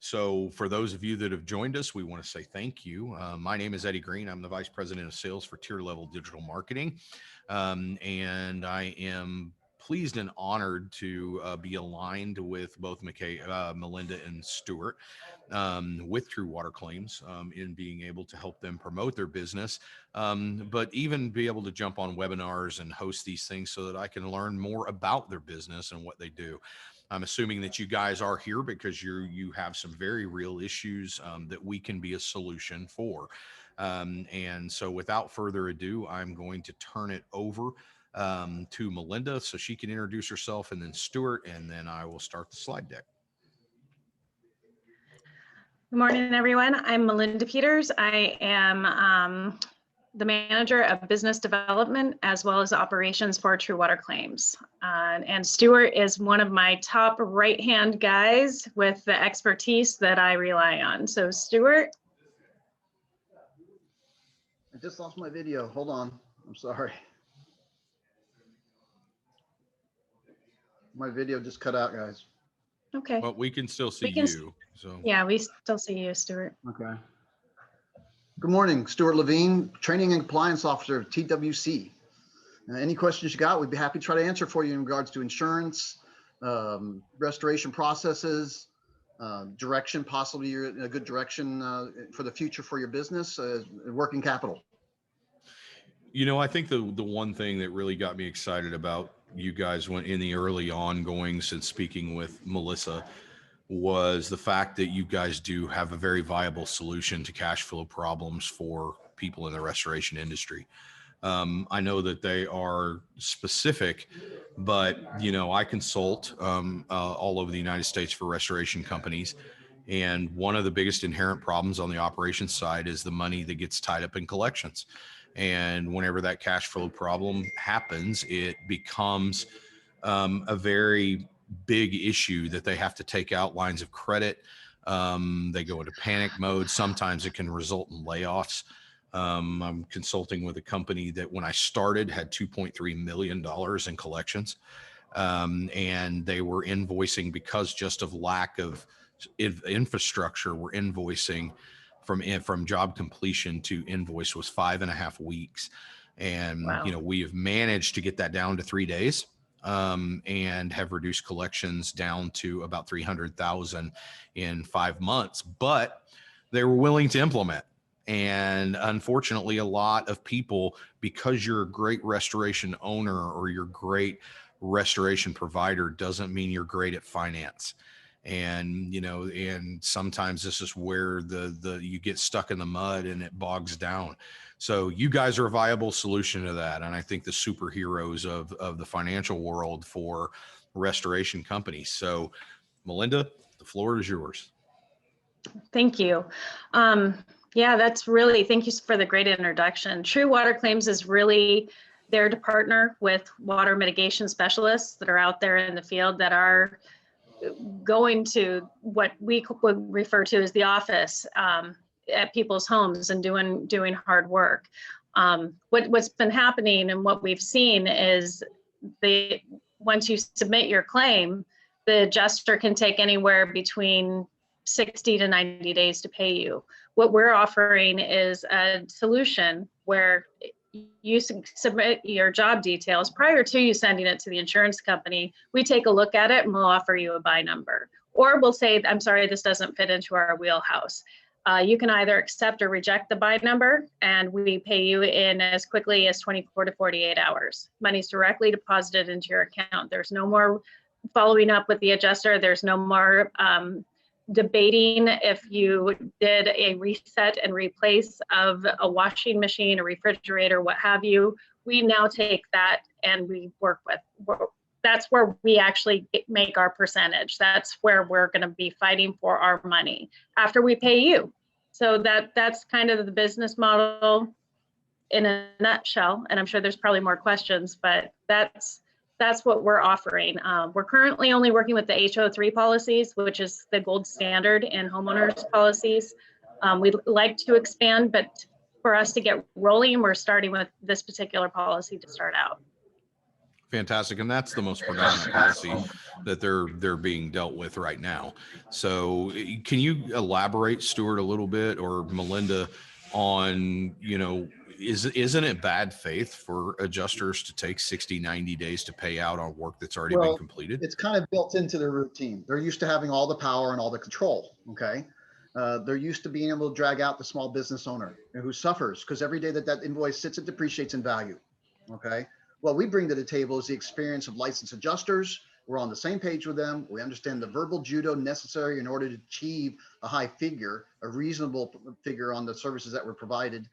So for those of you that have joined us, we want to say thank you. My name is Eddie Green. I'm the Vice President of Sales for Tier Level Digital Marketing. And I am pleased and honored to be aligned with both Melinda and Stuart with True Water Claims in being able to help them promote their business, but even be able to jump on webinars and host these things so that I can learn more about their business and what they do. I'm assuming that you guys are here because you have some very real issues that we can be a solution for. And so without further ado, I'm going to turn it over to Melinda so she can introduce herself, and then Stuart, and then I will start the slide deck. Good morning, everyone. I'm Melinda Peters. I am the manager of business development as well as operations for True Water Claims. And Stuart is one of my top right-hand guys with the expertise that I rely on. So Stuart. I just lost my video. Hold on. I'm sorry. My video just cut out, guys. Okay. Well, we can still see you. So yeah, we still see you, Stuart. Okay. Good morning, Stuart Levine, Training and Compliance Officer of TWC. Any questions you got, we'd be happy to try to answer for you in regards to insurance, restoration processes, direction, possibly you're in a good direction for the future for your business, working capital. You know, I think the one thing that really got me excited about you guys went in the early ongoings and speaking with Melissa was the fact that you guys do have a very viable solution to cash flow problems for people in the restoration industry. I know that they are specific, but you know, I consult all over the United States for restoration companies. And one of the biggest inherent problems on the operations side is the money that gets tied up in collections. And whenever that cash flow problem happens, it becomes a very big issue that they have to take out lines of credit. They go into panic mode. Sometimes it can result in layoffs. I'm consulting with a company that when I started had $2.3 million in collections. And they were invoicing because just of lack of infrastructure, we're invoicing from job completion to invoice was 5.5 weeks. And, wow. You know, we have managed to get that down to 3 days. And have reduced collections down to about 300,000 in 5 months, but they were willing to implement. And unfortunately, a lot of people, because you're a great restoration owner or you're a great restoration provider, doesn't mean you're great at finance. And, you know, and sometimes this is where you get stuck in the mud and it bogs down. So you guys are a viable solution to that. And I think the superheroes of the financial world for restoration companies. So Melinda, the floor is yours. Thank you. Yeah, that's really, thank you for the great introduction. True Water Claims is really there to partner with water mitigation specialists that are out there in the field that are going to what we would refer to as the office at people's homes and doing hard work. What's been happening and what we've seen is once you submit your claim, the adjuster can take anywhere between 60 to 90 days to pay you. What we're offering is a solution where you submit your job details prior to you sending it to the insurance company. We take a look at it and we'll offer you a buy number. Or we'll say, I'm sorry, this doesn't fit into our wheelhouse. You can either accept or reject the buy number, and we pay you in as quickly as 24 to 48 hours. Money's directly deposited into your account. There's no more following up with the adjuster. There's no more debating if you did a reset and replace of a washing machine, a refrigerator, what have you. We now take that and we work with. That's where we actually make our percentage. That's where we're going to be fighting for our money after we pay you. So that's kind of the business model in a nutshell. And I'm sure there's probably more questions, but that's what we're offering. We're currently only working with the HO3 policies, which is the gold standard in homeowners policies. We'd like to expand, but for us to get rolling, we're starting with this particular policy to start out. Fantastic. And that's the most predominant policy that they're being dealt with right now. So can you elaborate, Stuart, a little bit, or Melinda, on, isn't it bad faith for adjusters to take 60, 90 days to pay out on work that's already been completed? It's kind of built into their routine. They're used to having all the power and all the control. Okay. They're used to being able to drag out the small business owner who suffers because every day that invoice sits, it depreciates in value. Okay. What we bring to the table is the experience of licensed adjusters. We're on the same page with them. We understand the verbal judo necessary in order to achieve a high figure, a reasonable figure on the services that were provided.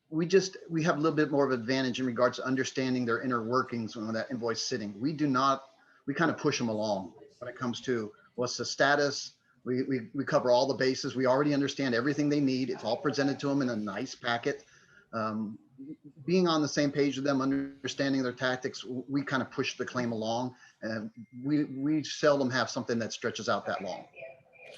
We have a little bit more of advantage in regards to understanding their inner workings when that invoice sitting. We kind of push them along when it comes to what's the status. We cover all the bases. We already understand everything they need. It's all presented to them in a nice packet. Being on the same page with them, understanding their tactics, we kind of push the claim along, and we seldom have something that stretches out that long.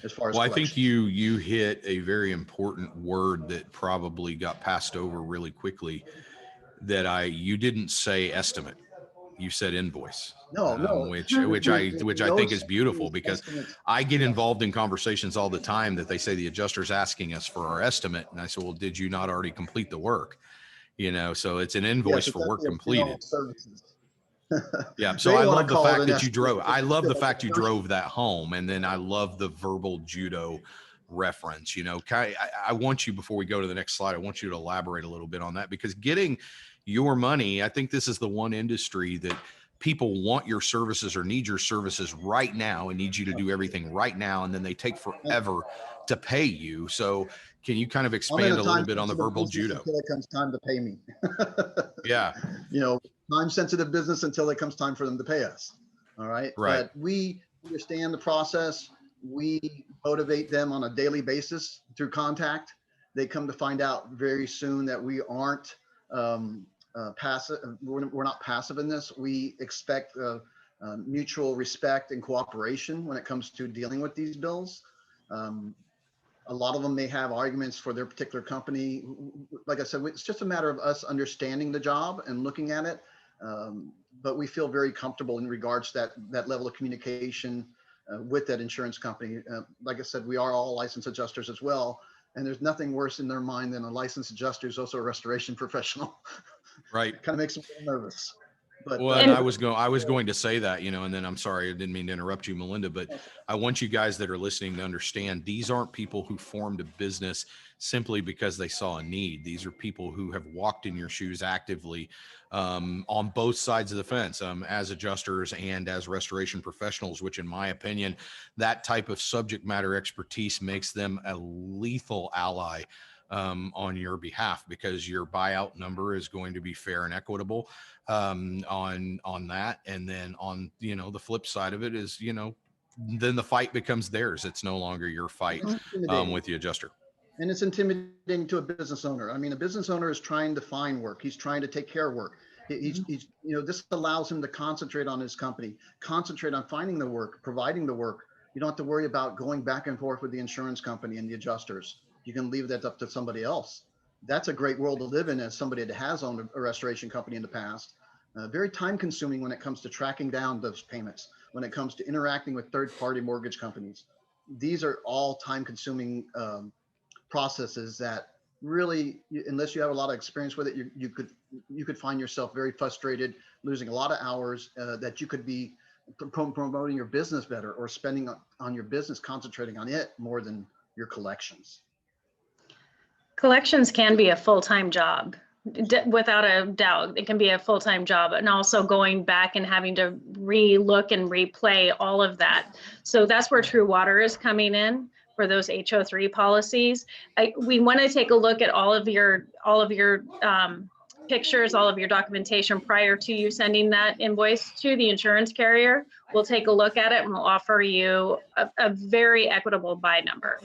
As far as I think you hit a very important word that probably got passed over really quickly. You didn't say estimate, you said invoice. No, which I think is beautiful, because I get involved in conversations all the time that they say the adjuster's asking us for our estimate, and I say, well, did you not already complete the work? So it's an invoice for work completed. Yeah. So I love the fact that you drove. I love the fact you drove that home, and then I love the verbal judo reference. I want you, before we go to the next slide, I want you to elaborate a little bit on that, because getting your money, I think this is the one industry that people want your services or need your services right now and need you to do everything right now, and then they take forever to pay you. So can you kind of expand a little bit on the verbal judo? Until it comes time to pay me. Yeah. Time sensitive business until it comes time for them to pay us. All right. Right. But we understand the process. We motivate them on a daily basis through contact. They come to find out very soon that we aren't passive. We're not passive in this. We expect mutual respect and cooperation when it comes to dealing with these bills. A lot of them may have arguments for their particular company. Like I said, it's just a matter of us understanding the job and looking at it. But we feel very comfortable in regards to that level of communication with that insurance company. Like I said, we are all licensed adjusters as well. And there's nothing worse in their mind than a licensed adjuster who's also a restoration professional. Right. Kind of makes them a little nervous. But and I was going to say that, and then I'm sorry, I didn't mean to interrupt you, Melinda, but I want you guys that are listening to understand these aren't people who formed a business simply because they saw a need. These are people who have walked in your shoes actively on both sides of the fence, as adjusters and as restoration professionals, which in my opinion, that type of subject matter expertise makes them a lethal ally on your behalf, because your buyout number is going to be fair and equitable on that. And then on, the flip side of it is, then the fight becomes theirs. It's no longer your fight with the adjuster. And it's intimidating to a business owner. I mean, a business owner is trying to find work. He's trying to take care of work. He's this allows him to concentrate on his company, concentrate on finding the work, providing the work. You don't have to worry about going back and forth with the insurance company and the adjusters. You can leave that up to somebody else. That's a great world to live in as somebody that has owned a restoration company in the past. Very time consuming when it comes to tracking down those payments, when it comes to interacting with third-party mortgage companies. These are all time consuming processes that really, unless you have a lot of experience with it, you could find yourself very frustrated, losing a lot of hours that you could be promoting your business better, or spending on your business, concentrating on it more than your collections. Collections can be a full-time job, without a doubt. It can be a full-time job, and also going back and having to re-look and replay all of that. So that's where True Water is coming in for those HO3 policies. We want to take a look at all of your pictures, all of your documentation prior to you sending that invoice to the insurance carrier. We'll take a look at it and we'll offer you a very equitable buy number,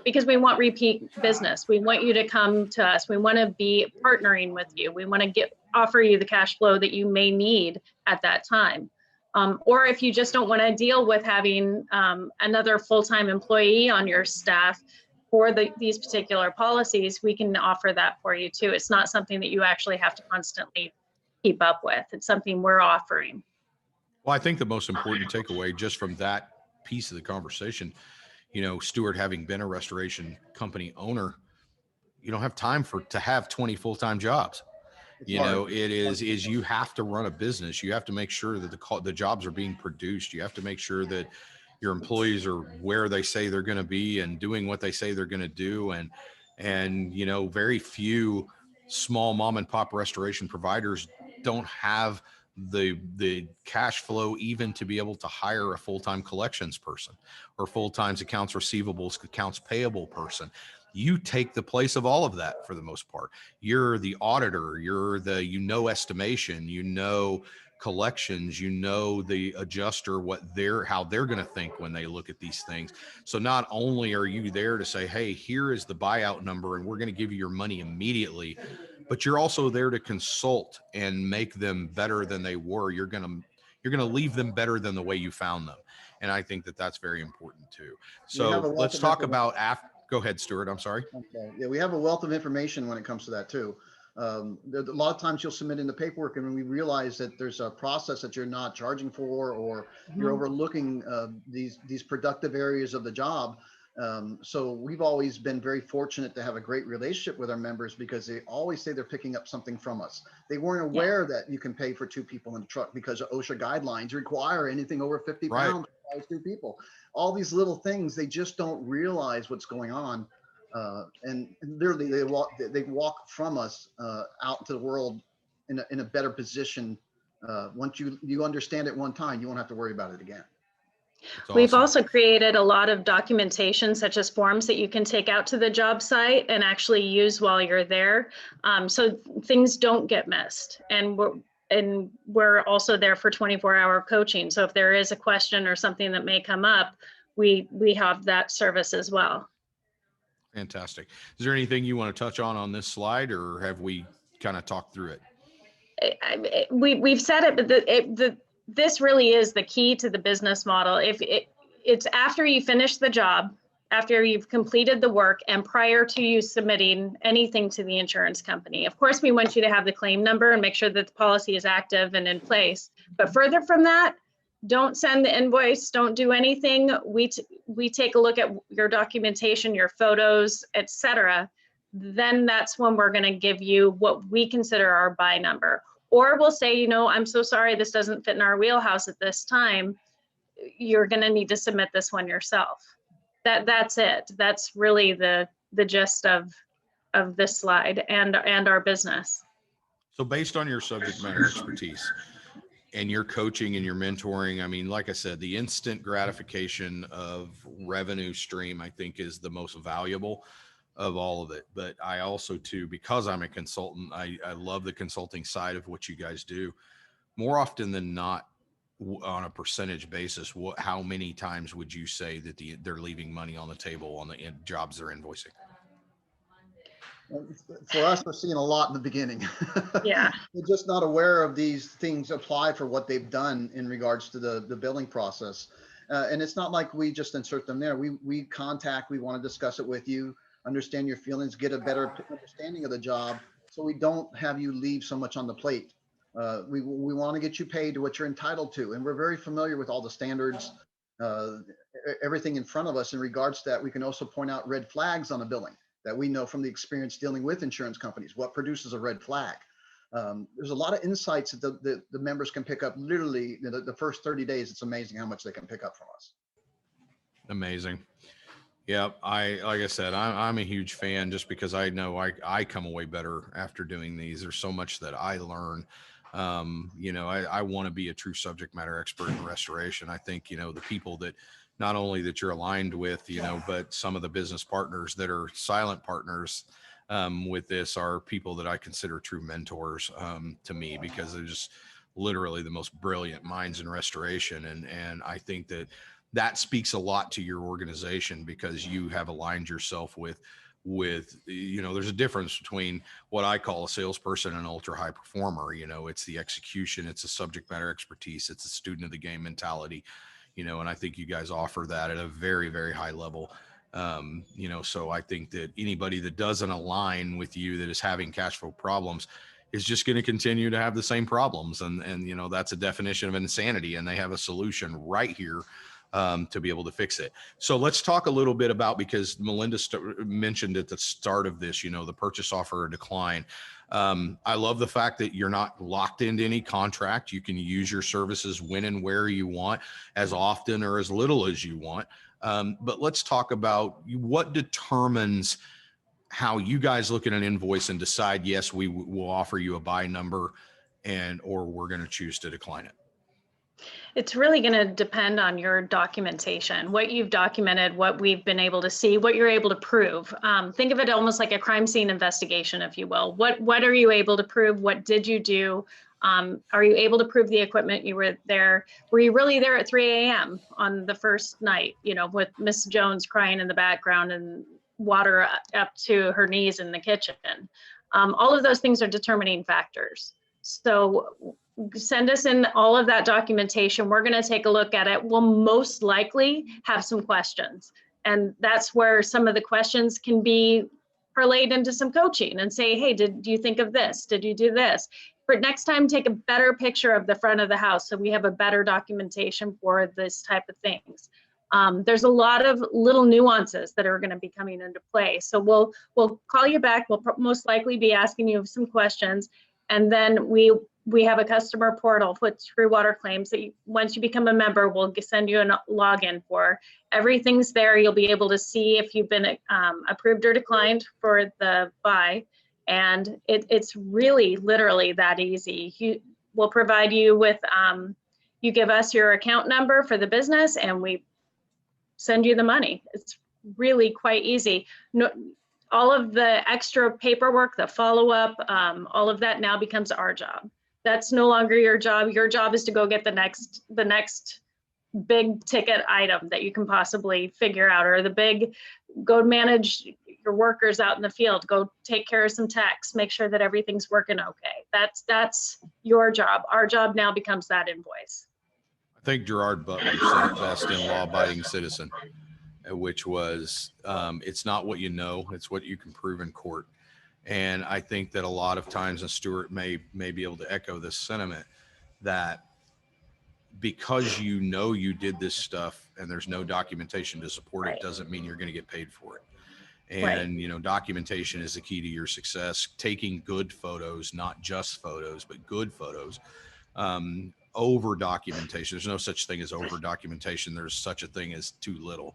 because we want repeat business. We want you to come to us. We want to be partnering with you. We want to offer you the cash flow that you may need at that time. Or if you just don't want to deal with having another full-time employee on your staff for these particular policies, we can offer that for you too. It's not something that you actually have to constantly keep up with. It's something we're offering. Well, I think the most important takeaway just from that piece of the conversation, Stuart, having been a restoration company owner, you don't have time to have 20 full-time jobs. It's hard. It is you have to run a business. You have to make sure that the jobs are being produced. You have to make sure that your employees are where they say they're going to be and doing what they say they're going to do. And very few small mom and pop restoration providers don't have the cash flow even to be able to hire a full-time collections person or full-time accounts receivables, accounts payable person. You take the place of all of that for the most part. You're the auditor, you're the estimation, collections, the adjuster, how they're going to think when they look at these things. So not only are you there to say, hey, here is the buyout number and we're going to give you your money immediately, but you're also there to consult and make them better than they were. You're going to leave them better than the way you found them. And I think that that's very important too. So let's talk about go ahead, Stuart. I'm sorry. Okay. Yeah, we have a wealth of information when it comes to that too. A lot of times you'll submit in the paperwork and we realize that there's a process that you're not charging for, or you're overlooking these productive areas of the job. So we've always been very fortunate to have a great relationship with our members because they always say they're picking up something from us. They weren't aware that you can pay for 2 people in a truck because OSHA guidelines require anything over 50 pounds requires 2 people. All these little things, they just don't realize what's going on. And literally they walk from us out into the world in a better position. Once you understand it one time, you won't have to worry about it again. Awesome. We've also created a lot of documentation, such as forms that you can take out to the job site and actually use while you're there. So things don't get missed. And we're also there for 24-hour coaching. So if there is a question or something that may come up, we have that service as well. Fantastic. Is there anything you want to touch on this slide, or have we kind of talked through it? We've said it, but this really is the key to the business model. It's after you finish the job, after you've completed the work, and prior to you submitting anything to the insurance company. Of course, we want you to have the claim number and make sure that the policy is active and in place. But further from that, don't send the invoice, don't do anything. We take a look at your documentation, your photos, etc. Then that's when we're going to give you what we consider our buy number. Or we'll say, I'm so sorry, this doesn't fit in our wheelhouse at this time. You're going to need to submit this one yourself. That's it. That's really the gist of this slide and our business. So based on your subject matter expertise and your coaching and your mentoring, I mean, like I said, the instant gratification of revenue stream, I think, is the most valuable of all of it. But I also too, because I'm a consultant, I love the consulting side of what you guys do. More often than not, on a percentage basis, how many times would you say that they're leaving money on the table on the jobs they're invoicing? For us, we're seeing a lot in the beginning. Yeah. We're just not aware of these things apply for what they've done in regards to the billing process. And it's not like we just insert them there. We want to discuss it with you, understand your feelings, get a better understanding of the job, so we don't have you leave so much on the plate. We want to get you paid to what you're entitled to, and we're very familiar with all the standards, everything in front of us in regards to that. We can also point out red flags on a billing that we know from the experience dealing with insurance companies. What produces a red flag? There's a lot of insights that the members can pick up. Literally, the first 30 days, it's amazing how much they can pick up from us. Amazing. Yeah, like I said, I'm a huge fan just because I know I come away better after doing these. There's so much that I learn. I want to be a true subject matter expert in restoration. I think, the people that not only that you're aligned with, but some of the business partners that are silent partners with this are people that I consider true mentors to me, because they're just literally the most brilliant minds in restoration. And I think that speaks a lot to your organization, because you have aligned yourself with there's a difference between what I call a salesperson and an ultra high performer. It's the execution, it's a subject matter expertise, it's a student of the game mentality, and I think you guys offer that at a very, very high level. So I think that anybody that doesn't align with you, that is having cash flow problems, is just going to continue to have the same problems. And, you know, that's a definition of insanity, and they have a solution right here to be able to fix it. So let's talk a little bit about, because Melinda mentioned at the start of this, you know, the purchase offer or decline. I love the fact that you're not locked into any contract. You can use your services when and where you want, as often or as little as you want. But let's talk about what determines how you guys look at an invoice and decide, yes, we will offer you a buy number, or we're going to choose to decline it. It's really going to depend on your documentation, what you've documented, what we've been able to see, what you're able to prove. Think of it almost like a crime scene investigation, if you will. What are you able to prove? What did you do? Are you able to prove the equipment you were there? Were you really there at 3 a.m. on the first night, you know, with Miss Jones crying in the background and water up to her knees in the kitchen? All of those things are determining factors. So send us in all of that documentation. We're going to take a look at it. We'll most likely have some questions. And that's where some of the questions can be parlayed into some coaching and say, hey, do you think of this? Did you do this? For next time, take a better picture of the front of the house so we have a better documentation for this type of things. There's a lot of little nuances that are going to be coming into play. So we'll call you back. We'll most likely be asking you some questions. And then we have a customer portal with True Water Claims that once you become a member, we'll send you a login for. Everything's there. You'll be able to see if you've been approved or declined for the buy. And it's really literally that easy. We'll provide you with, you give us your account number for the business and we send you the money. It's really quite easy. No, all of the extra paperwork, the follow-up, all of that now becomes our job. That's no longer your job. Your job is to go get the next big ticket item that you can possibly figure out, or go manage your workers out in the field, go take care of some techs, make sure that everything's working okay. That's your job. Our job now becomes that invoice. I think Gerard Butler said it best in Law Abiding Citizen, which was, it's not what you know, it's what you can prove in court. And I think that a lot of times, and Stuart may be able to echo this sentiment, that because you know you did this stuff and there's no documentation to support it, doesn't mean you're going to get paid for it. And, you know, documentation is the key to your success. Taking good photos, not just photos, but good photos. Over documentation. There's no such thing as over documentation. There's such a thing as too little.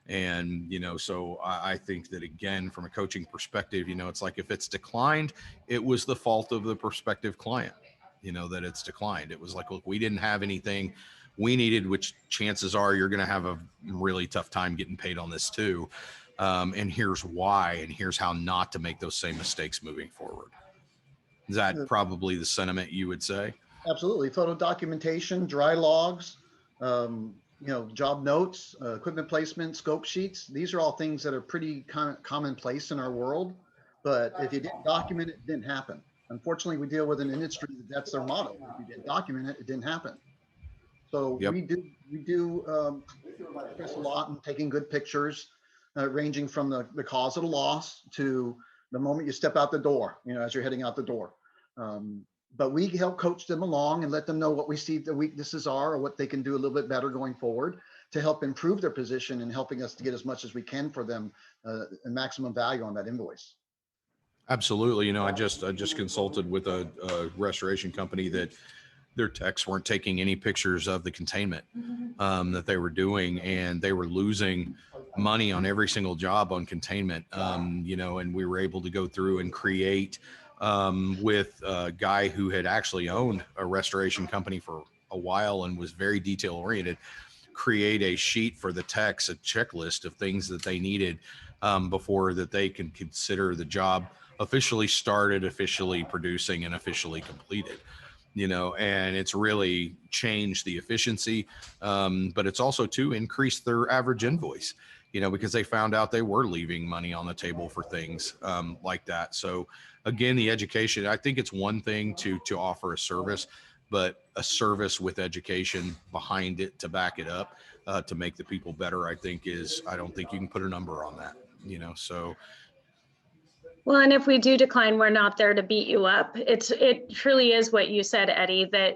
And, you know, so I think that, again, from a coaching perspective, you know, it's like if it's declined, it was the fault of the prospective client, you know, that it's declined. It was like, look, we didn't have anything we needed, which chances are you're going to have a really tough time getting paid on this too. And here's why, and here's how not to make those same mistakes moving forward. Is that probably the sentiment you would say? Absolutely. Photo documentation, dry logs, you know, job notes, equipment placement, scope sheets. These are all things that are pretty commonplace in our world. But if you didn't document it, it didn't happen. Unfortunately, we deal with an industry that's their motto. If you didn't document it, it didn't happen. So we do stress a lot in taking good pictures, ranging from the cause of the loss to the moment you step out the door, you know, as you're heading out the door. But we help coach them along and let them know what we see the weaknesses are, or what they can do a little bit better going forward to help improve their position and helping us to get as much as we can for them and maximum value on that invoice. Absolutely. You know, I just consulted with a restoration company that their techs weren't taking any pictures of the containment that they were doing, and they were losing money on every single job on containment. You know, and we were able to go through and create with a guy who had actually owned a restoration company for a while and was very detail oriented, create a sheet for the techs, a checklist of things that they needed before that they can consider the job officially started, officially producing, and officially completed. You know, and it's really changed the efficiency, but it's also to increase their average invoice, you know, because they found out they were leaving money on the table for things like that. So again, the education, I think it's one thing to offer a service, but a service with education behind it to back it up, to make the people better, I don't think you can put a number on that, you know, so. Well, and if we do decline, we're not there to beat you up. It truly is what you said, Eddie, that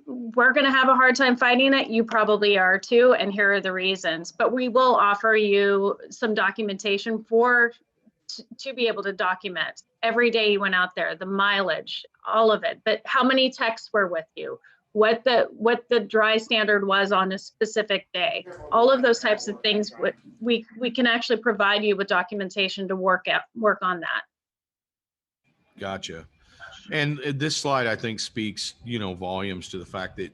we're going to have a hard time fighting it. You probably are too. And here are the reasons. But we will offer you some documentation to be able to document every day you went out there, the mileage, all of it. But how many texts were with you? What the dry standard was on a specific day, all of those types of things. We can actually provide you with documentation to work on that. Gotcha. And this slide, I think, speaks, volumes to the fact that,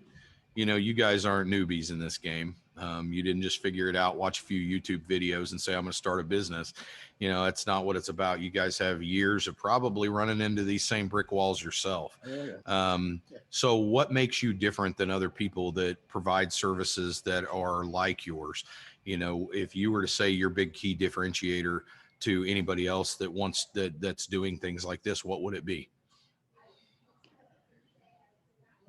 you guys aren't newbies in this game. You didn't just figure it out, watch a few YouTube videos and say, I'm going to start a business. That's not what it's about. You guys have years of probably running into these same brick walls yourself. So what makes you different than other people that provide services that are like yours? If you were to say your big key differentiator to anybody else that's doing things like this, what would it be?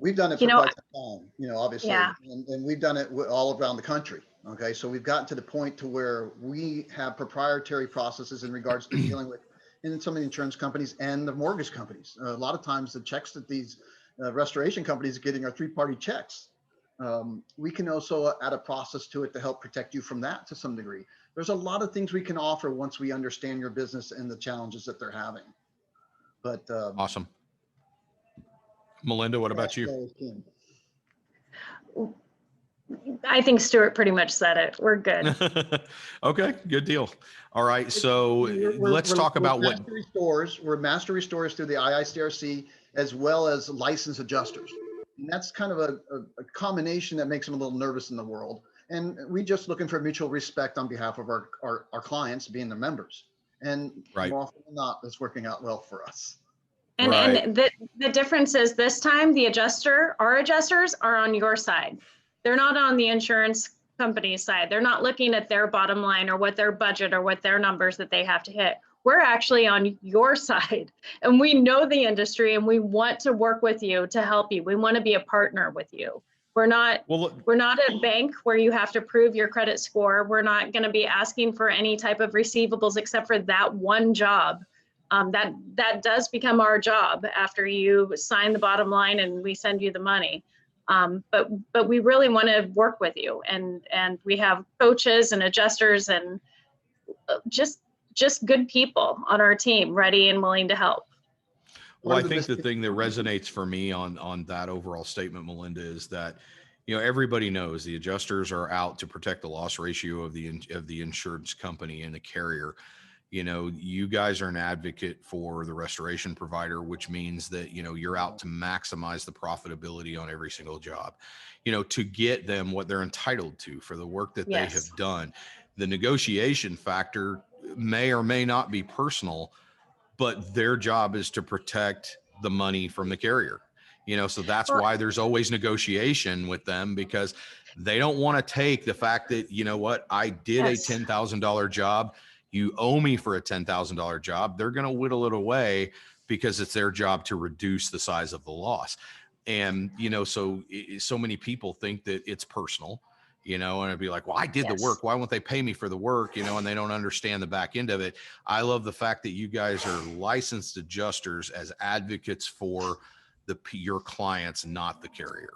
We've done it for quite some time, obviously, and we've done it all around the country. Okay, so we've gotten to the point to where we have proprietary processes in regards to dealing with in some of the insurance companies and the mortgage companies. A lot of times the checks that these restoration companies are getting are three-party checks. We can also add a process to it to help protect you from that to some degree. There's a lot of things we can offer once we understand your business and the challenges that they're having. But awesome. Melinda, what about you? I think Stuart pretty much said it. We're good. Okay, good deal. All right, so let's talk about what stores. We're master restorers through the IICRC as well as licensed adjusters. And that's kind of a combination that makes them a little nervous in the world. And we just looking for mutual respect on behalf of our clients being the members. And more often than not, it's working out well for us. And the difference is this time our adjusters are on your side. They're not on the insurance company's side. They're not looking at their bottom line or what their budget or what their numbers that they have to hit. We're actually on your side, and we know the industry, and we want to work with you to help you. We want to be a partner with you. We're not a bank where you have to prove your credit score. We're not going to be asking for any type of receivables except for that one job. That does become our job after you sign the bottom line and we send you the money. But we really want to work with you, and we have coaches and adjusters and just good people on our team ready and willing to help. Well, I think the thing that resonates for me on that overall statement, Melinda, is that, everybody knows the adjusters are out to protect the loss ratio of the insurance company and the carrier. You guys are an advocate for the restoration provider, which means that, you're out to maximize the profitability on every single job, to get them what they're entitled to for the work that they have done. The negotiation factor may or may not be personal, but their job is to protect the money from the carrier, so that's why there's always negotiation with them, because they don't want to take the fact that, I did a $10,000 job. You owe me for a $10,000 job. They're going to whittle it away because it's their job to reduce the size of the loss. And, so many people think that it's personal, and it'd be like, well, I did the work. Why won't they pay me for the work? And they don't understand the back end of it. I love the fact that you guys are licensed adjusters as advocates for your clients, not the carrier.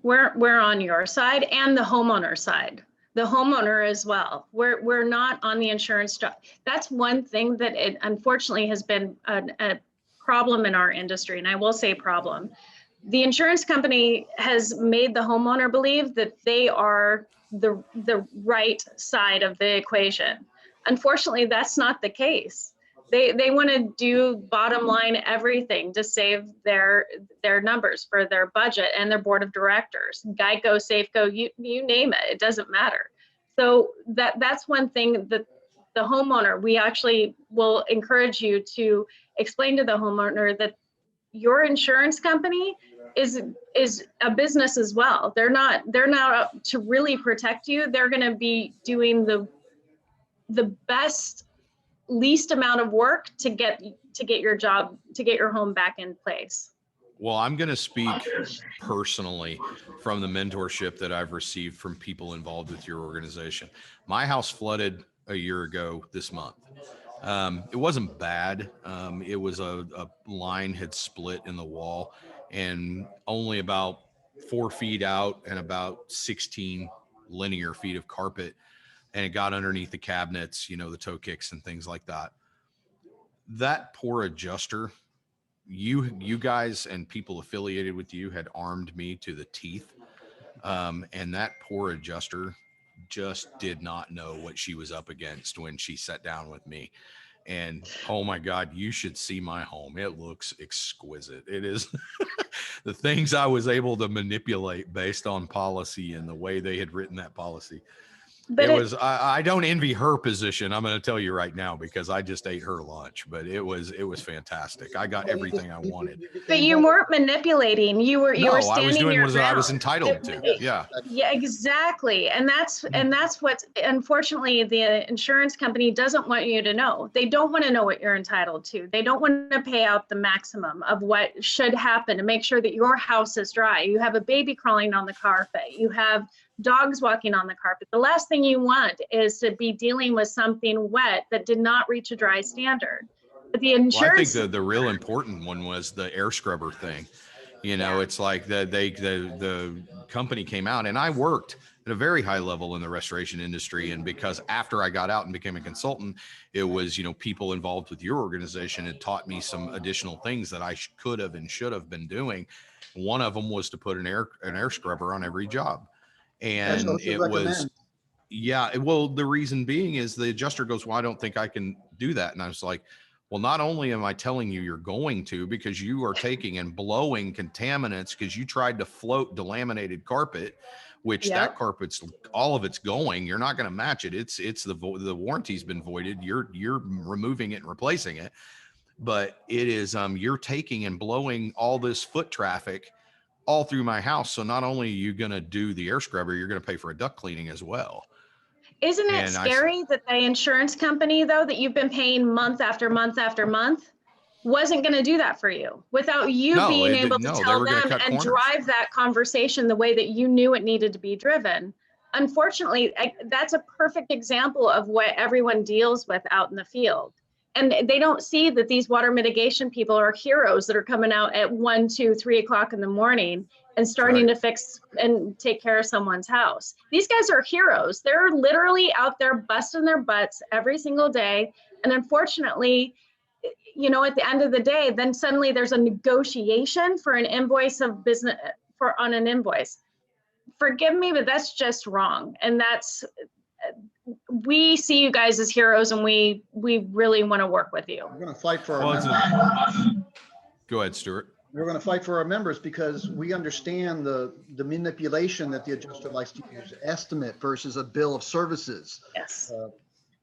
We're on your side and the homeowner side. The homeowner as well. We're not on the insurance job. That's one thing that it unfortunately has been a problem in our industry, and I will say problem. The insurance company has made the homeowner believe that they are the right side of the equation. Unfortunately, that's not the case. They want to do bottom line everything to save their numbers for their budget and their board of directors. Geico, Safeco, you name it, it doesn't matter. So that's one thing that the homeowner, we actually will encourage you to explain to the homeowner that your insurance company is a business as well. They're not out to really protect you. They're going to be doing the best least amount of work to get your home back in place. Well, I'm going to speak personally from the mentorship that I've received from people involved with your organization. My house flooded a year ago this month. It wasn't bad. It was a line had split in the wall, and only about 4 feet out and about 16 linear feet of carpet, and it got underneath the cabinets, the toe kicks and things like that. That poor adjuster, you guys and people affiliated with you had armed me to the teeth. And that poor adjuster just did not know what she was up against when she sat down with me. And oh my God, you should see my home. It looks exquisite. It is the things I was able to manipulate based on policy and the way they had written that policy. But I don't envy her position. I'm going to tell you right now, because I just ate her lunch, but it was fantastic. I got everything I wanted. But you weren't manipulating. You were No, I was standing doing your what I was ground. entitled to. Yeah. Yeah, exactly. And that's what, unfortunately, the insurance company doesn't want you to know. They don't want to know what you're entitled to. They don't want to pay out the maximum of what should happen to make sure that your house is dry. You have a baby crawling on the carpet. You have dogs walking on the carpet. The last thing you want is to be dealing with something wet that did not reach a dry standard. But the insurance. Well, I think the real important one was the air scrubber thing. Yeah. It's like the company came out, and I worked at a very high level in the restoration industry. And because after I got out and became a consultant, it was, people involved with your organization had taught me some additional things that I could have and should have been doing. One of them was to put an air scrubber on every job. And it was, yeah, well, the reason being is the adjuster goes, well, I don't think I can do that. And I was like, well, not only am I telling you you're going to, because you are taking and blowing contaminants because you tried to float delaminated carpet, which that carpet's all of it's going. You're not going to match it. It's the warranty's been voided. You're removing it and replacing it. But it is you're taking and blowing all this foot traffic all through my house. So not only are you going to do the air scrubber, you're going to pay for a duct cleaning as well. Isn't it scary that the insurance company, though, that you've been paying month after month after month, wasn't going to do that for you without you being able to tell them and drive that conversation the way that you knew it needed to be driven? Unfortunately, that's a perfect example of what everyone deals with out in the field. And they don't see that these water mitigation people are heroes that are coming out at 1, 2, 3 o'clock in the morning and starting to fix and take care of someone's house. These guys are heroes. They're literally out there busting their butts every single day. And unfortunately, at the end of the day, then suddenly there's a negotiation for an invoice of business on an invoice. Forgive me, but that's just wrong. And we see you guys as heroes, and we really want to work with you. We're going to fight for our members. Go ahead, Stuart. We're going to fight for our members because we understand the manipulation that the adjuster likes to use, estimate versus a bill of services. Yes.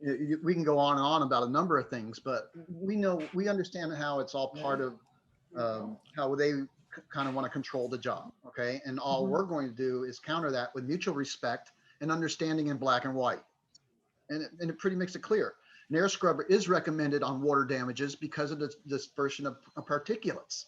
We can go on and on about a number of things, but we understand how it's all part of how they kind of want to control the job. Okay. And all we're going to do is counter that with mutual respect and understanding in black and white. And it pretty makes it clear. An air scrubber is recommended on water damages because of the dispersion of particulates.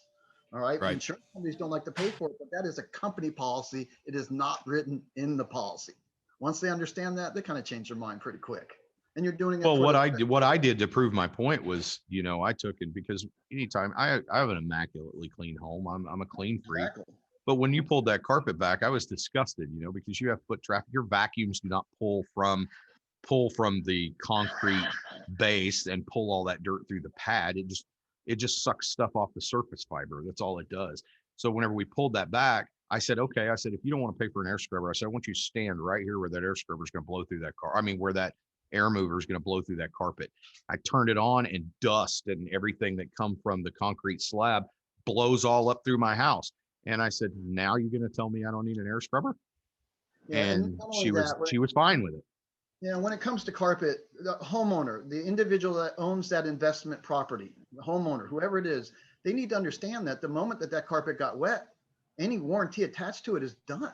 All right. Right. Insurance companies don't like to pay for it, but that is a company policy. It is not written in the policy. Once they understand that, they kind of change their mind pretty quick. And you're doing it. Well, what I did to prove my point was, I took it because anytime I have an immaculately clean home, I'm a clean freak. Exactly. But when you pulled that carpet back, I was disgusted, because you have foot traffic. Your vacuums do not pull from the concrete base and pull all that dirt through the pad. It just sucks stuff off the surface fiber. That's all it does. So whenever we pulled that back, I said, okay, if you don't want to pay for an air scrubber, I said, I want you to stand right here where that air scrubber is going to blow through that car. I mean, where that air mover is going to blow through that carpet. I turned it on, and dust and everything that come from the concrete slab blows all up through my house. And I said, now you're going to tell me I don't need an air scrubber? Yeah, and she was fine with it. Yeah, when it comes to carpet, the homeowner, the individual that owns that investment property, the homeowner, whoever it is, they need to understand that the moment that carpet got wet, any warranty attached to it is done.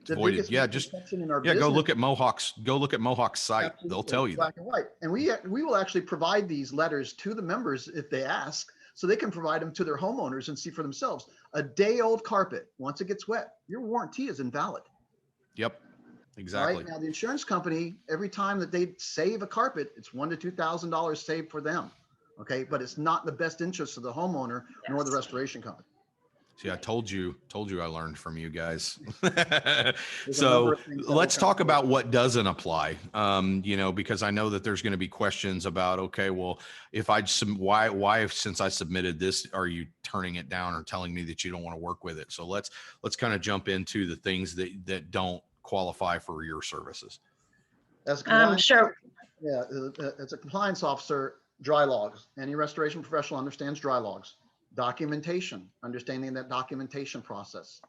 Voided. Yeah, go look at Mohawk's site. Absolutely. They'll tell you black and white. And we will actually provide these letters to the members if they ask, so they can provide them to their homeowners and see for themselves. A day-old carpet, once it gets wet, your warranty is invalid. Yep. Exactly. Right now, the insurance company, every time that they save a carpet, it's $1,000 to $2,000 saved for them. Okay, but it's not in the best interest of the homeowner nor the Yes. restoration company. See, I told you I learned from you guys. There's a number So of things that will let's come talk through. about what doesn't apply. Because I know that there's going to be questions about, okay, well, if I just, why, since I submitted this, are you turning it down or telling me that you don't want to work with it? So let's kind of jump into the things that don't qualify for your services. As a compliance, Sure. yeah, as a compliance officer, dry logs. Any restoration professional understands dry logs. Documentation, understanding that documentation process.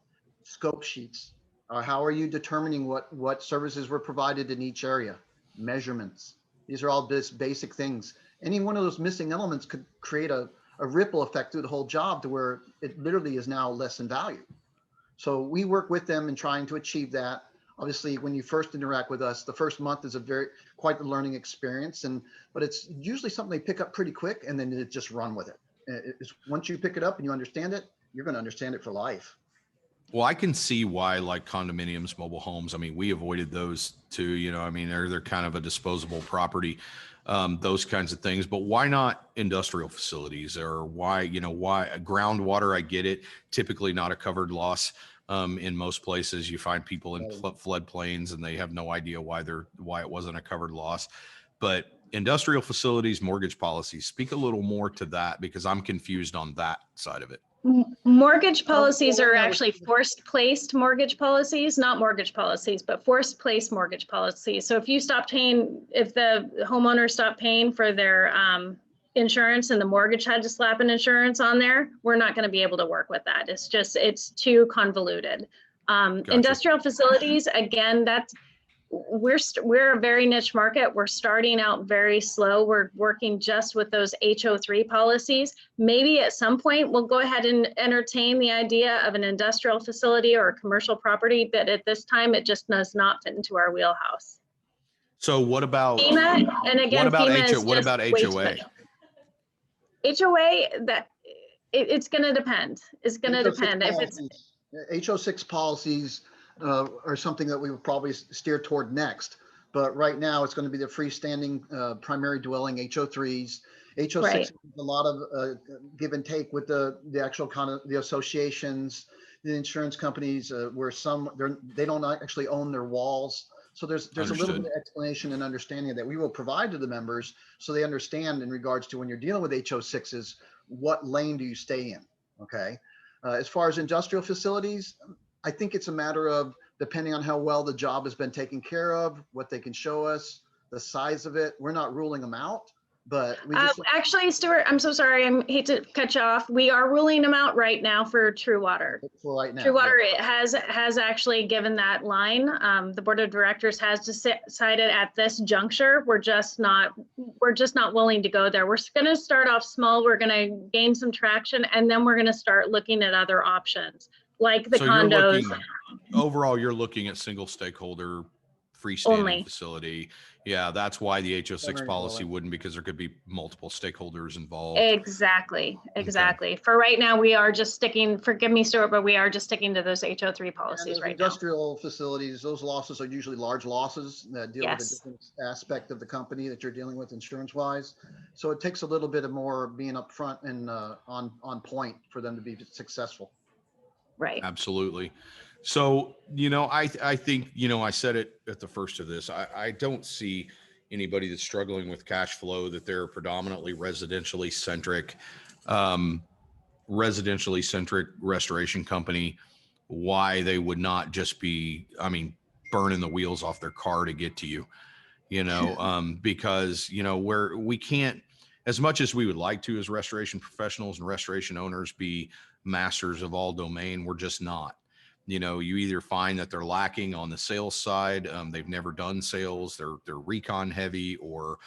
Scope sheets. How are you determining what services were provided in each area? Measurements. These are all just basic things. Any one of those missing elements could create a ripple effect through the whole job to where it literally is now less in value. So we work with them in trying to achieve that. Obviously, when you first interact with us, the first month is quite the learning experience, but it's usually something they pick up pretty quick, and then they just run with it. Once you pick it up and you understand it, you're going to understand it for life. Well, I can see why, like condominiums, mobile homes. I mean, we avoided those too. I mean, they're kind of a disposable property, those kinds of things. But why not industrial facilities, or why groundwater? I get it. Typically, not a covered loss. In most places, you find people in floodplains, and they have no idea why it wasn't a covered loss. But industrial facilities, mortgage policies. Speak a little more to that, because I'm confused on that side of it. Mortgage policies are actually forced placed mortgage policies, not mortgage policies, but forced place mortgage policies. So if the homeowner stopped paying for their insurance and the mortgage had to slap an insurance on there, we're not going to be able to work with that. It's too convoluted. Gotcha. Industrial facilities, again, we're a very niche market. We're starting out very slow. We're working just with those HO3 policies. Maybe at some point we'll go ahead and entertain the idea of an industrial facility or a commercial property, but at this time it just does not fit into our wheelhouse. So what about FEMA? And again, FEMA is what just about way too HOA? much. HOA, it's going to depend. It's going to depend. If it's HO6 policies are something that we would probably steer toward next. But right now, it's going to be the freestanding primary dwelling HO3s. HO6 Right. is a lot of give and take with the actual kind of the associations, the insurance companies, where they don't actually own their walls. So there's a little bit of explanation and understanding that we will provide to the members, so they understand in regards to when you're dealing with HO6s, what lane do you stay in? Okay. As far as industrial facilities, I think it's a matter of depending on how well the job has been taken care of, what they can show us, the size of it. We're not ruling them out, but we just actually, Stuart, I'm so sorry. I hate to cut you off. We are ruling them out right now for True Water. for right now. True Water has actually given that line. The board of directors has decided at this juncture we're just not willing to go there. We're going to start off small. We're going to gain some traction, and then we're going to start looking at other options like the condos. Overall, you're looking at single stakeholder freestanding Only. facility. Yeah, that's why the HO6 policy wouldn't, because there could be multiple stakeholders involved. Exactly. Okay. For right now, we are just sticking, forgive me, Stuart, but we are just sticking to those HO3 policies right now. Industrial facilities, those losses are usually large losses that deal with a different aspect of the company that you're dealing with insurance-wise. So it takes a little bit of more being upfront and on point for them to be successful. Right. Absolutely. So, I think, I said it at the first of this, I don't see anybody that's struggling with cash flow, that they're predominantly residentially centric restoration company, why they would not just be, burning the wheels off their car to get to you, because, where we can't, as much as we would like to as restoration professionals and restoration owners, be masters of all domain, we're just not. You either find that they're lacking on the sales side. They've never done sales. They're recon heavy or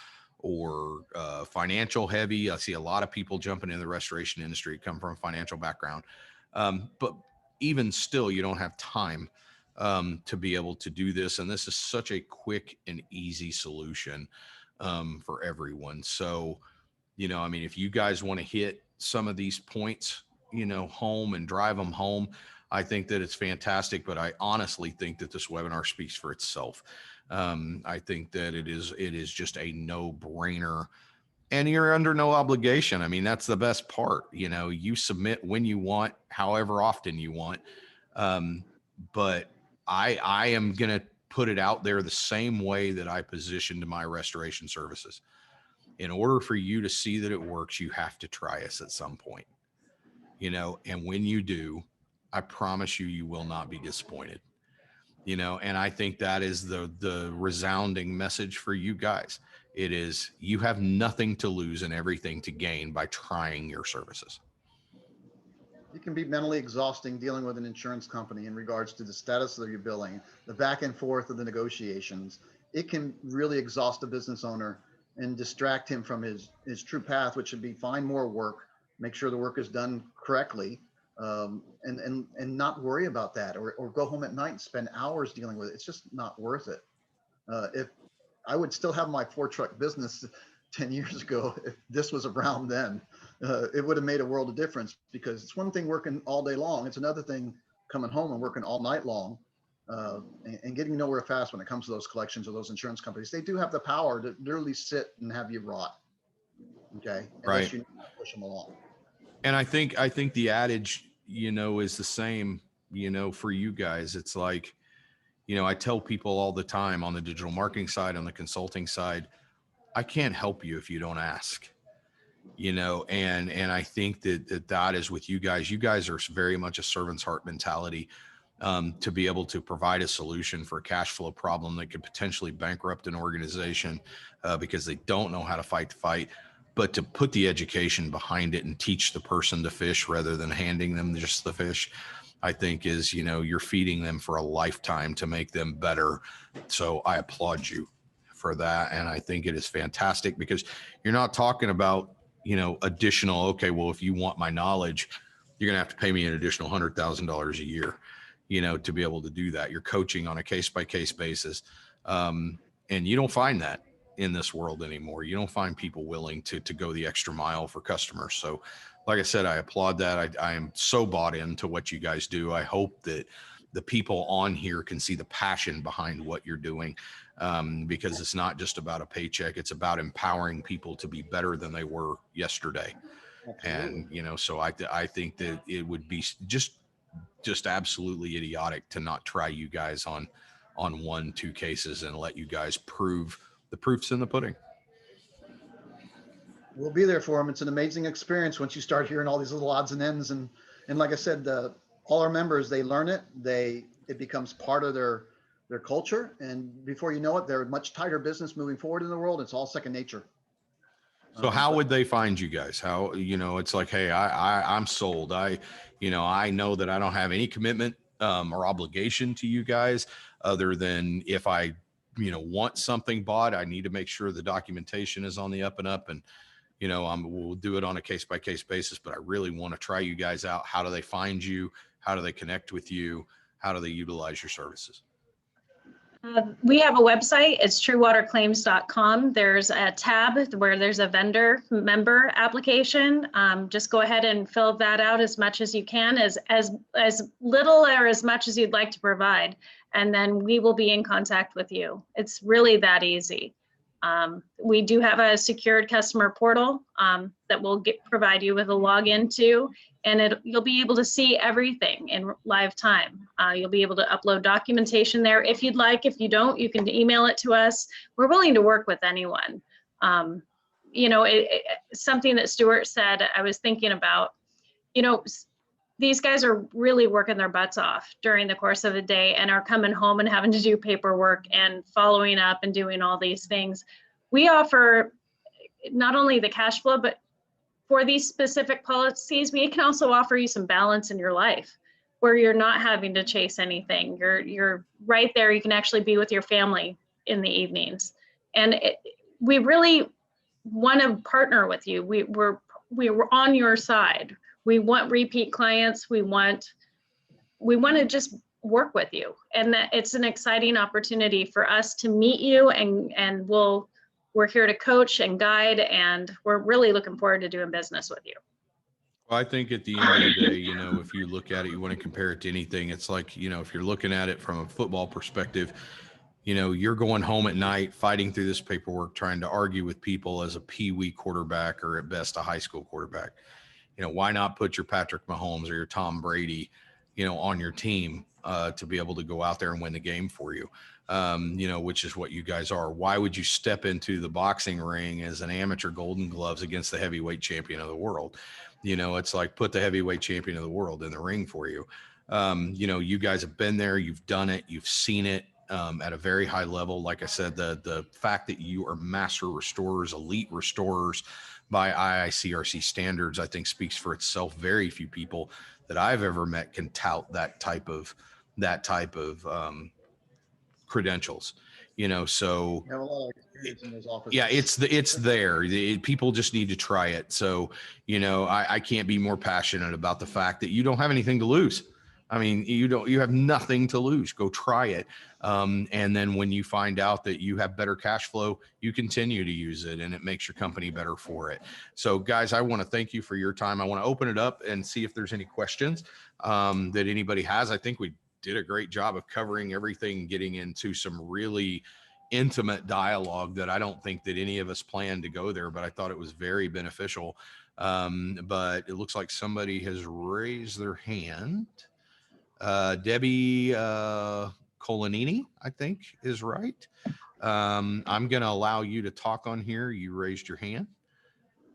financial heavy. I see a lot of people jumping in the restoration industry come from a financial background. But even still, you don't have time to be able to do this. And this is such a quick and easy solution for everyone. So, if you guys want to hit some of these points, home and drive them home, I think that it's fantastic, but I honestly think that this webinar speaks for itself. I think that it is just a no-brainer, and you're under no obligation. I mean, that's the best part. You know, you submit when you want, however often you want. But I am going to put it out there the same way that I positioned my restoration services. In order for you to see that it works, you have to try us at some point, you know, and when you do, I promise you, you will not be disappointed, you know, and I think that is the resounding message for you guys. It is, you have nothing to lose and everything to gain by trying your services. It can be mentally exhausting dealing with an insurance company in regards to the status of your billing, the back and forth of the negotiations. It can really exhaust a business owner and distract him from his true path, which should be find more work, make sure the work is done correctly, and not worry about that, or go home at night and spend hours dealing with it. It's just not worth it. If I would still have my 4-truck business 10 years ago, if this was around then, it would have made a world of difference, because it's one thing working all day long. It's another thing coming home and working all night long, and getting nowhere fast when it comes to those collections or those insurance companies. They do have the power to literally sit and have you rot. Okay. Unless Right. you push them along. And I think the adage, you know, is the same, you know, for you guys. It's like, you know, I tell people all the time on the digital marketing side, on the consulting side, I can't help you if you don't ask, you know, and I think that is with you guys. You guys are very much a servant's heart mentality, to be able to provide a solution for a cash flow problem that could potentially bankrupt an organization, because they don't know how to fight the fight, but to put the education behind it and teach the person to fish rather than handing them just the fish, I think is, you know, you're feeding them for a lifetime to make them better. So I applaud you for that. And I think it is fantastic, because you're not talking about, you know, additional, okay, well, if you want my knowledge, you're going to have to pay me an additional $100,000 a year, you know, to be able to do that. You're coaching on a case-by-case basis. And you don't find that in this world anymore. You don't find people willing to go the extra mile for customers. So like I said, I applaud that. I am so bought into what you guys do. I hope that the people on here can see the passion behind what you're doing, because it's not just about a paycheck. It's about empowering people to be better than they were yesterday. Absolutely. And, you know, so I think that it would be just absolutely idiotic to not try you guys on 1-2 cases and let you guys prove the proof's in the pudding. We'll be there for them. It's an amazing experience once you start hearing all these little odds and ends. And like I said, all our members, they learn it. It becomes part of their culture. And before you know it, they're a much tighter business moving forward in the world. It's all second nature. So how would they find you guys? How, you know, it's like, hey, I'm sold. You know, I know that I don't have any commitment or obligation to you guys, other than if I, you know, want something bought, I need to make sure the documentation is on the up and up, and, you know, we'll do it on a case-by-case basis, but I really want to try you guys out. How do they find you? How do they connect with you? How do they utilize your services? We have a website. It's truewaterclaims.com. There's a tab where there's a vendor member application. Just go ahead and fill that out as much as you can, as little or as much as you'd like to provide, and then we will be in contact with you. It's really that easy. We do have a secured customer portal that will provide you with a login to, and you'll be able to see everything in live time. You'll be able to upload documentation there if you'd like. If you don't, you can email it to us. We're willing to work with anyone. You know, something that Stuart said, I was thinking about, you know, these guys are really working their butts off during the course of the day and are coming home and having to do paperwork and following up and doing all these things. We offer not only the cash flow, but for these specific policies, we can also offer you some balance in your life where you're not having to chase anything. You're right there. You can actually be with your family in the evenings. And we really want to partner with you. We're on your side. We want repeat clients. We want to just work with you, and that it's an exciting opportunity for us to meet you, and we're here to coach and guide, and we're really looking forward to doing business with you. I think at the end of the day, you know, if you look at it, you want to compare it to anything. It's like, you know, if you're looking at it from a football perspective, you know, you're going home at night, fighting through this paperwork, trying to argue with people as a peewee quarterback or at best a high school quarterback. You know, why not put your Patrick Mahomes or your Tom Brady, you know, on your team to be able to go out there and win the game for you? You know, which is what you guys are. Why would you step into the boxing ring as an amateur Golden Gloves against the heavyweight champion of the world? You know, it's like put the heavyweight champion of the world in the ring for you. You know, you guys have been there, you've done it, you've seen it at a very high level. Like I said, the fact that you are master restorers, elite restorers by IICRC standards, I think speaks for itself. Very few people that I've ever met can tout that type of credentials, you know. So You have a lot of experience in those offices. yeah, it's there. People just need to try it. So, you know, I can't be more passionate about the fact that you don't have anything to lose. I mean, you have nothing to lose. Go try it. And then when you find out that you have better cash flow, you continue to use it and it makes your company better for it. So guys, I want to thank you for your time. I want to open it up and see if there's any questions that anybody has. I think we did a great job of covering everything, getting into some really intimate dialogue that I don't think that any of us planned to go there, but I thought it was very beneficial. But it looks like somebody has raised their hand. Debbie Colanini, I think is right. I'm going to allow you to talk on here. You raised your hand.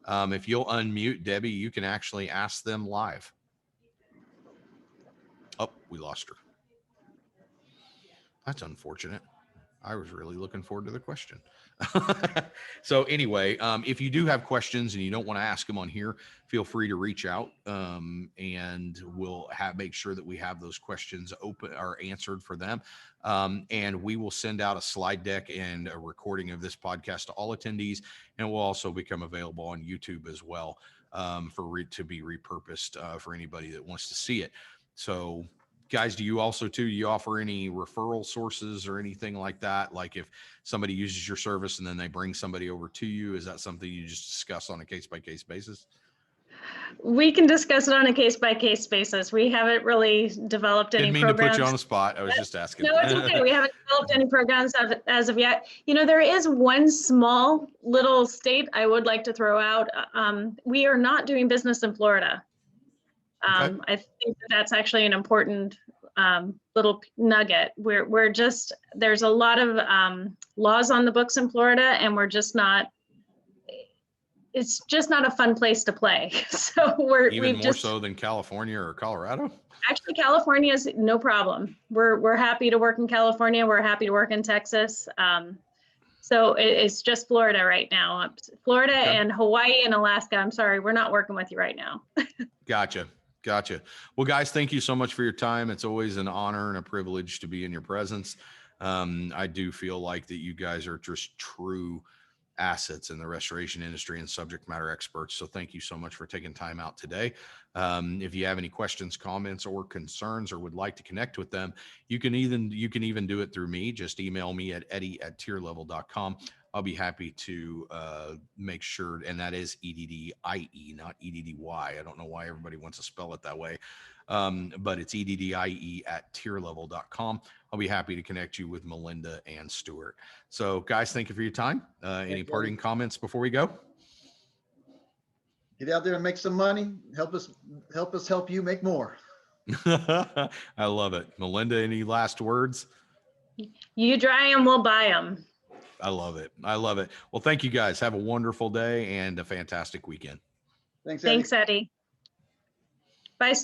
If you'll unmute Debbie, you can actually ask them live. Oh, we lost her. That's unfortunate. I was really looking forward to the question. So anyway, if you do have questions and you don't want to ask them on here, feel free to reach out and we'll make sure that we have those questions open or answered for them. And we will send out a slide deck and a recording of this podcast to all attendees. And will also become available on YouTube as well to be repurposed for anybody that wants to see it. So guys, do you also you offer any referral sources or anything like that? Like if somebody uses your service and then they bring somebody over to you, is that something you just discuss on a case-by-case basis? We can discuss it on a case-by-case basis. We haven't really developed any programs. Didn't mean to put you on the spot. I was just asking. No, it's okay. We haven't developed any programs as of yet. You know, there is one small little state I would like to throw out. We are not doing business in Florida. Okay. I think that's actually an important little nugget. We're just, there's a lot of laws on the books in Florida, and we're just not, it's just not a fun place to play. So we've more so than California or Colorado. Actually, California is no problem. We're happy to work in California. We're happy to work in Texas. So it's just Florida right now. Florida Okay. and Hawaii and Alaska. I'm sorry, we're not working with you right now. Gotcha. Well, guys, thank you so much for your time. It's always an honor and a privilege to be in your presence. I do feel like that you guys are just true assets in the restoration industry and subject matter experts. So thank you so much for taking time out today. If you have any questions, comments, or concerns, or would like to connect with them, you can even do it through me. Just email me at eddie@tierlevel.com. I'll be happy to make sure, and that is EDDIE, not EDDY. I don't know why everybody wants to spell it that way, but it's EDDIE@tierlevel.com. I'll be happy to connect you with Melinda and Stuart. So guys, thank you for your time. Any parting comments before we go? Get out there and make some money. Help us help you make more. I love it. Melinda, any last words? You dry them, we'll buy them. I love it. Well, thank you guys. Have a wonderful day and a fantastic weekend. Thanks, Eddie. Thanks, Eddie. Bye.